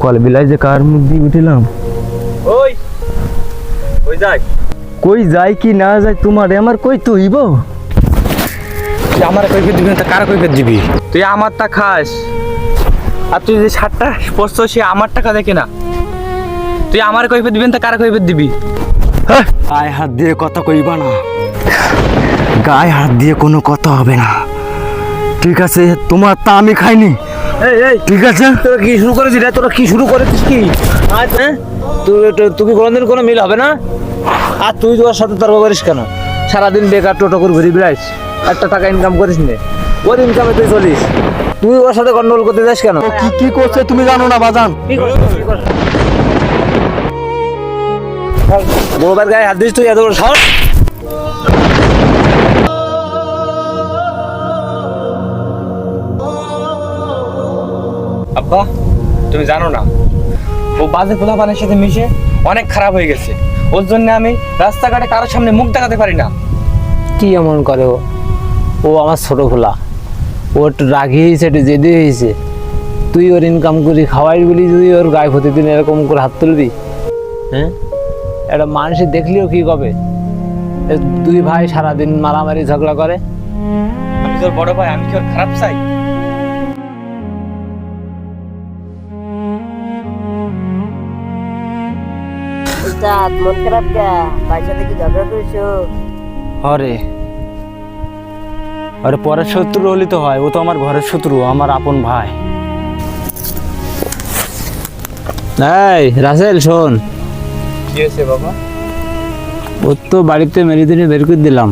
Call বিলাই যে কার মুখ দিয়ে উঠিলাম। ওই কই যাই? কই যাই কি না যাই তোমার আমার কই তুইব? তুই আমার কৈফিয়ত দিবি না তা কার কৈফিয়ত দিবি? তুই আমারটা খাস, আর তুই যে শার্টটা পরছো সে আমার টাকা দেখে না। তুই আমার কৈফিয়ত দিবি না তা কার কৈফিয়ত দিবি? গায়ে হাত দিয়ে কথা কইবা না, গায়ে হাত দিয়ে কোনো কথা হবে না, ঠিক আছে? তোমার তা আমি খাইনি, ঠিক আছে? তোরা কি শুরু করেছিস রে? তোরা কি শুরু করেছিস কি? হ্যাঁ, তুই কোনোদিন কোনো মিল হবে না। আর তুই তোর সাথে তর্ক করিস কেন? সারাদিন বেকার টোটো করে ঘুরি বেড়াইস, একটা টাকা ইনকাম করিস নে, ওর ইনকামে তুই চলিস, তুই ওর সাথে গন্ডগোল করতে যাস কেন? কি কি করছে তুমি জানো না বাজান? বড়বার গায়ে হাত দিস তুই, এত বড় সাহস? আব্বা তুমি জানো না, ও বাজে পোলাপানের সাথে মিশে অনেক খারাপ হয়ে গেছে। ওর জন্য আমি রাস্তাঘাটে কারোর সামনে মুখ দেখাতে পারি না। কি এমন করে ও? ও আমার ছোট খোলা, ও একটু রাগি হয়েছে, একটু জেদি হয়েছে। তুই ওর ইনকাম করি খাওয়াই বলি, তুই ওর গায়ে প্রতিদিন এরকম করে হাত তুলবি? হ্যাঁ, একটা মানুষ দেখলেও কি কবে? দুই ভাই সারাদিন মারামারি ঝগড়া করে। আমি তোর বড় ভাই, আমি কি ওর খারাপ চাই? মন খারাপ কে? ভাইয়ের সাথে কি ঝগড়া করেছো? আরে আরে পরের শত্রু হলি তো হয়, ও তো আমার ঘরের শত্রু, আমার আপন ভাই। এই রাসেল শোন, কি হয়েছে বাবা? ওর তো বাড়িতে মেরিদিনে বের করে দিলাম।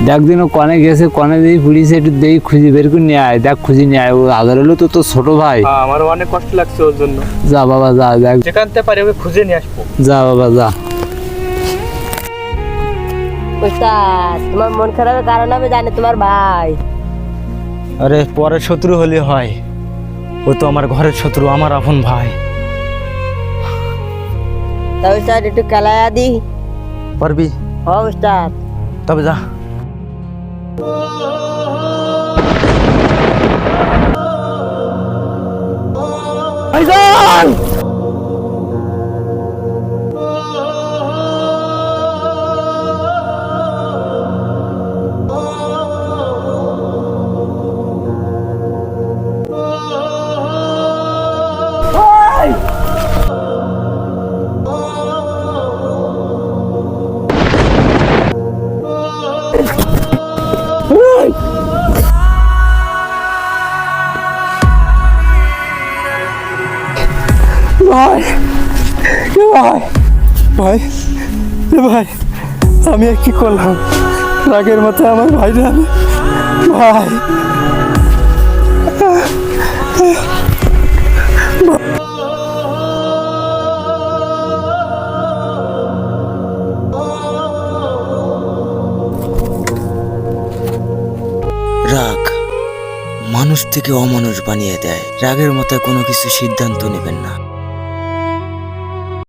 দেখ দিন ও কনে গেছে, কনে দিয়ে পুলিশে একটু দেই খুঁজি বের করে নিয়ে আয়, দেখ খুঁজি নিয়ে আয়। ও আদর হলো তো তোর ছোট ভাই। আমারও অনেক কষ্ট লাগছে ওর জন্য। যা বাবা যা, দেখ যেখানতে পারি ওকে খুঁজে নিয়ে আসবো। যা বাবা যা। ওস্তাদ, তোমার মন খারাপের কারণ আমি জানি, তোমার ভাই। আরে পরের শত্রু হলে হয়, ও তো আমার ঘরের শত্রু, আমার আপন ভাই। তা ওস্তাদ একটু খেলায়া দি। পারবি? হ ওস্তাদ। তবে যা। ভাইজান! ভাই ভাই ভাই ভাই, আমি আর কি করলাম? রাগের মাথায় আমার ভাইরা আমি ভাই। রাগ মানুষ থেকে অমানুষ বানিয়ে দেয়। রাগের মাথায় কোনো কিছু সিদ্ধান্ত নেবেন না।